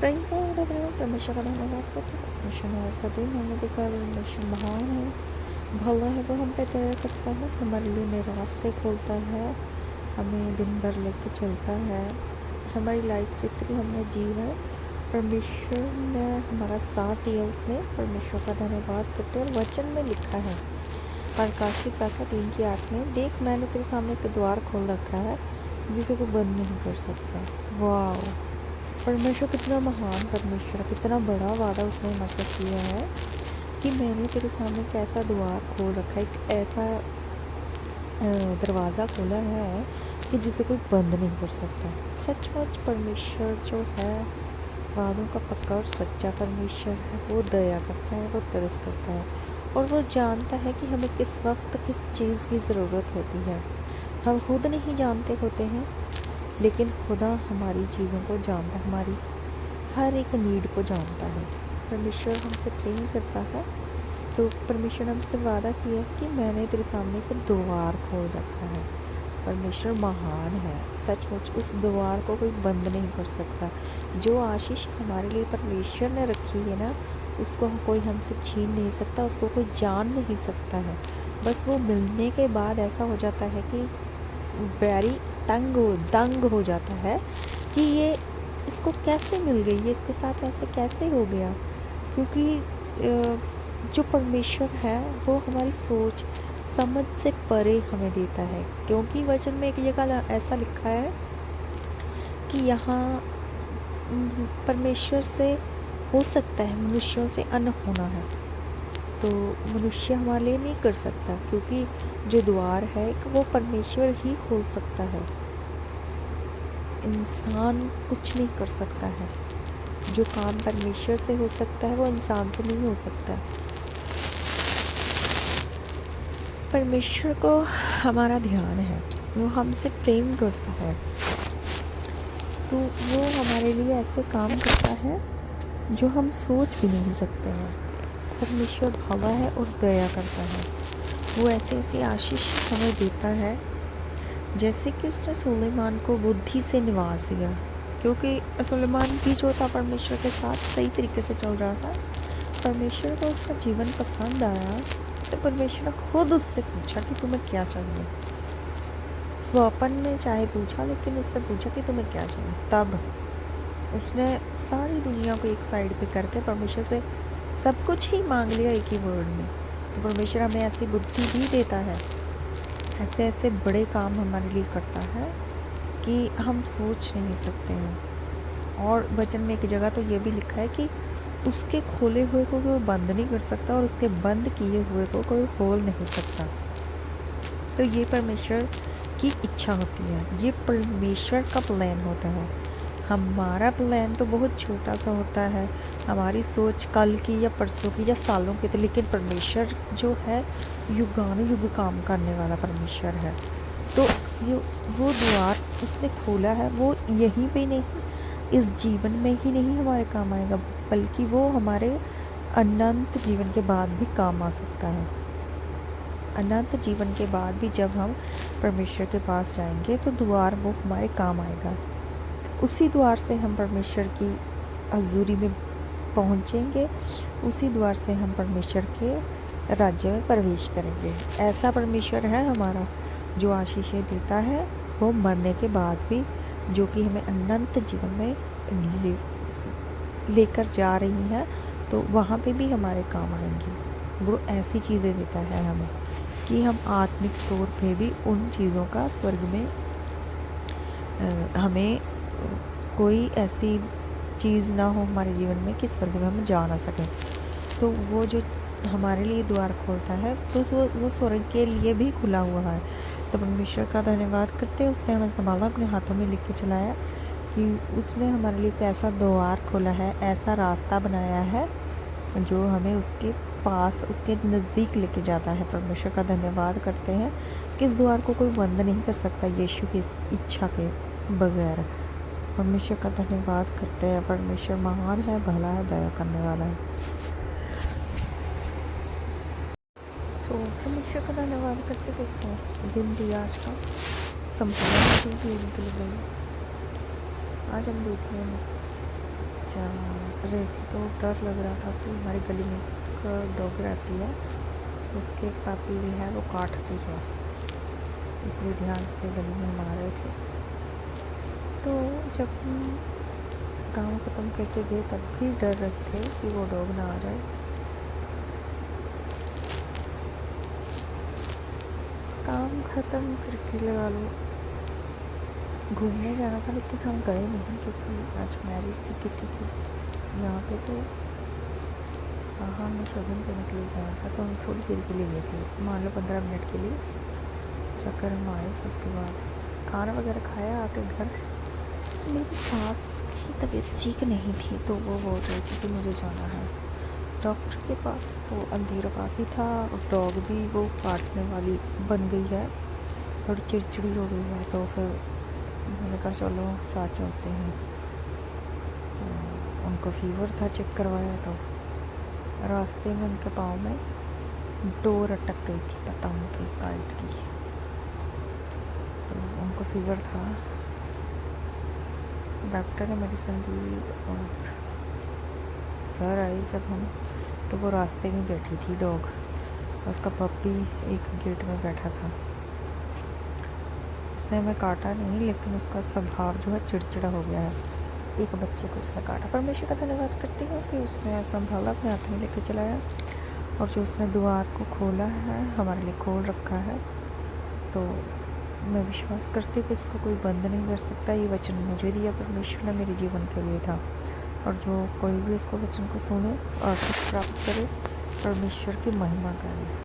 Price परमेश्वर का धन्यवाद करते हैं। परमेश्वर आज का दिन हमें दिखा, परमेश्वर महान है, भला है, वो हम पे दया करता है, हमारे लिए निराशा खोलता है, हमें दिन भर लेके चलता है। हमारी लाइफ जितनी हमने जी है, परमेश्वर ने हमारा साथ दिया, उसमें परमेश्वर का धन्यवाद करते हैं। और वचन में लिखा है प्रकाशित गाथा 3:8 में, देख मैंने तेरे सामने एक द्वार खोल रखा है जिसे कोई बंद नहीं कर सकता। वाह, परमेश्वर कितना महान परमेश्वर, कितना बड़ा वादा उसने हमसे किया है कि मैंने तेरे सामने एक ऐसा द्वार खोल रखा है, एक ऐसा दरवाज़ा खोला है कि जिसे कोई बंद नहीं कर सकता। सचमुच परमेश्वर जो है वादों का पक्का और सच्चा परमेश्वर है। वो दया करता है, वो तरस करता है, और वो जानता है कि हमें किस वक्त किस चीज़ की ज़रूरत होती है। हम खुद नहीं जानते होते हैं, लेकिन खुदा हमारी चीज़ों को जानता है, हमारी हर एक नीड को जानता है। परमेश्वर हमसे प्रेम करता है, तो परमेश्वर ने हमसे वादा किया है कि मैंने तेरे सामने एक द्वार खोल रखा है। परमेश्वर महान है, सचमुच उस द्वार को कोई बंद नहीं कर सकता। जो आशीष हमारे लिए परमेश्वर ने रखी है ना, उसको कोई हमसे छीन नहीं सकता, उसको कोई जान नहीं सकता है। बस वो मिलने के बाद ऐसा हो जाता है कि वेरी दंग हो जाता है कि ये इसको कैसे मिल गई, ये इसके साथ ऐसे कैसे हो गया। क्योंकि जो परमेश्वर है वो हमारी सोच समझ से परे हमें देता है। क्योंकि वचन में एक जगह ऐसा लिखा है कि यहाँ परमेश्वर से हो सकता है मनुष्यों से अनहोना है, तो मनुष्य हमारे लिए नहीं कर सकता, क्योंकि जो द्वार है वो परमेश्वर ही खोल सकता है। इंसान कुछ नहीं कर सकता है। जो काम परमेश्वर से हो सकता है वो इंसान से नहीं हो सकता। परमेश्वर को हमारा ध्यान है, वो हमसे प्रेम करता है, तो वो हमारे लिए ऐसे काम करता है जो हम सोच भी नहीं सकते हैं। परमेश्वर भला है और दया करता है। वो ऐसे ऐसे आशीष हमें देता है, जैसे कि उसने सुलेमान को बुद्धि से निवाज दिया, क्योंकि सुलेमान भी जो था परमेश्वर के साथ सही तरीके से चल रहा था। परमेश्वर को उसका जीवन पसंद आया, तो परमेश्वर ने खुद उससे पूछा कि तुम्हें क्या चाहिए। स्वपन में चाहे पूछा, लेकिन उससे पूछा कि तुम्हें क्या चाहिए। तब उसने सारी दुनिया को एक साइड पे करके परमेश्वर से सब कुछ ही मांग लिया एक ही वर्ड में। तो परमेश्वर हमें ऐसी बुद्धि भी देता है, ऐसे ऐसे बड़े काम हमारे लिए करता है कि हम सोच नहीं सकते हैं। और वचन में एक जगह तो ये भी लिखा है कि उसके खोले हुए को कोई बंद नहीं कर सकता, और उसके बंद किए हुए को कोई खोल नहीं सकता। तो ये परमेश्वर की इच्छा होती है, ये परमेश्वर का प्लान होता है। हमारा प्लान तो बहुत छोटा सा होता है, हमारी सोच कल की या परसों की या सालों की, तो लेकिन परमेश्वर जो है युगानुयुग काम करने वाला परमेश्वर है। तो जो वो द्वार उसने खोला है वो यहीं पे नहीं, इस जीवन में ही नहीं हमारे काम आएगा, बल्कि वो हमारे अनंत जीवन के बाद भी काम आ सकता है। अनंत जीवन के बाद भी जब हम परमेश्वर के पास जाएंगे तो द्वार वो हमारे काम आएगा। उसी द्वार से हम परमेश्वर की हजूरी में पहुंचेंगे, उसी द्वार से हम परमेश्वर के राज्य में प्रवेश करेंगे। ऐसा परमेश्वर है हमारा, जो आशीषें देता है वो मरने के बाद भी, जो कि हमें अनंत जीवन में लेकर जा रही हैं, तो वहाँ पे भी हमारे काम आएंगी। वो ऐसी चीज़ें देता है हमें कि हम आत्मिक तौर पे भी उन चीज़ों का स्वर्ग में हमें कोई ऐसी चीज़ ना हो हमारे जीवन में कि स्वर्ग में हम जा ना सकें। तो वो जो हमारे लिए द्वार खोलता है, तो वो स्वर्ग के लिए भी खुला हुआ है। तो परमेश्वर का धन्यवाद करते हैं, उसने हमें संभाला, अपने हाथों में लिख के चलाया, कि उसने हमारे लिए एक ऐसा द्वार खोला है, ऐसा रास्ता बनाया है जो हमें उसके पास, उसके नज़दीक लेके जाता है। परमेश्वर का धन्यवाद करते हैं कि इस द्वार को कोई बंद नहीं कर सकता यीशु की इच्छा के बगैर। परमेश्वर का धन्यवाद करते हैं। परमेश्वर महान है, भला है, दया करने वाला है। तो परमेश्वर का धन्यवाद करते हुए उसने दिन दिया आज का, संपूर्ण दिन निकल गई। आज हम देखें जा रहे थे तो डर लग रहा था कि हमारी गली में एक डॉग रहती है, उसके एक पापी भी है, वो काटती है, इसलिए ध्यान से गली में हम आ रहे थे। तो जब हम काम ख़त्म करके गए तब भी डर रहे थे कि वो डॉग ना आ जाए। काम ख़त्म करके लगा लो घूमने जाना था, लेकिन हम गए नहीं क्योंकि आज मैरिज थी किसी की यहाँ पे। तो हाँ, हमें शगुन करने के लिए जाना था, तो हम थोड़ी देर के लिए गए थे, मान लो 15 मिनट के लिए। जाकर हम आए, उसके बाद खाना वगैरह खाया, आके घर। मेरी सास की तबीयत ठीक नहीं थी, तो वो बोल रही थी कि मुझे जाना है डॉक्टर के पास। तो अंधेरा काफ़ी था और डॉग भी वो काटने वाली बन गई है, थोड़ी चिड़चिड़ी हो गई है। तो फिर मैंने कहा चलो साथ चलते हैं। तो उनको फीवर था, चेक करवाया, तो रास्ते में उनके पाँव में डोर अटक गई थी पतंग की, काइट की, तो उनको फीवर था। डॉक्टर ने मेडिसिन दी और घर आए जब हम, तो वो रास्ते में बैठी थी डॉग, उसका पप्पी एक गेट में बैठा था। उसने हमें काटा नहीं, लेकिन उसका स्वभाव जो है चिड़चिड़ा हो गया है। एक बच्चे को उसने काटा। परमेश्वर का धन्यवाद करती हूँ कि उसने संभाला, अपने हाथ में लेकर चलाया, और जो उसने द्वार को खोला है, हमारे लिए खोल रखा है। तो मैं विश्वास करती हूँ कि इसको कोई बंद नहीं कर सकता। ये वचन मुझे दिया परमेश्वर ने, मेरे जीवन के लिए था, और जो कोई भी इसको वचन को सुने और कुछ प्राप्त करे, परमेश्वर की महिमा करे।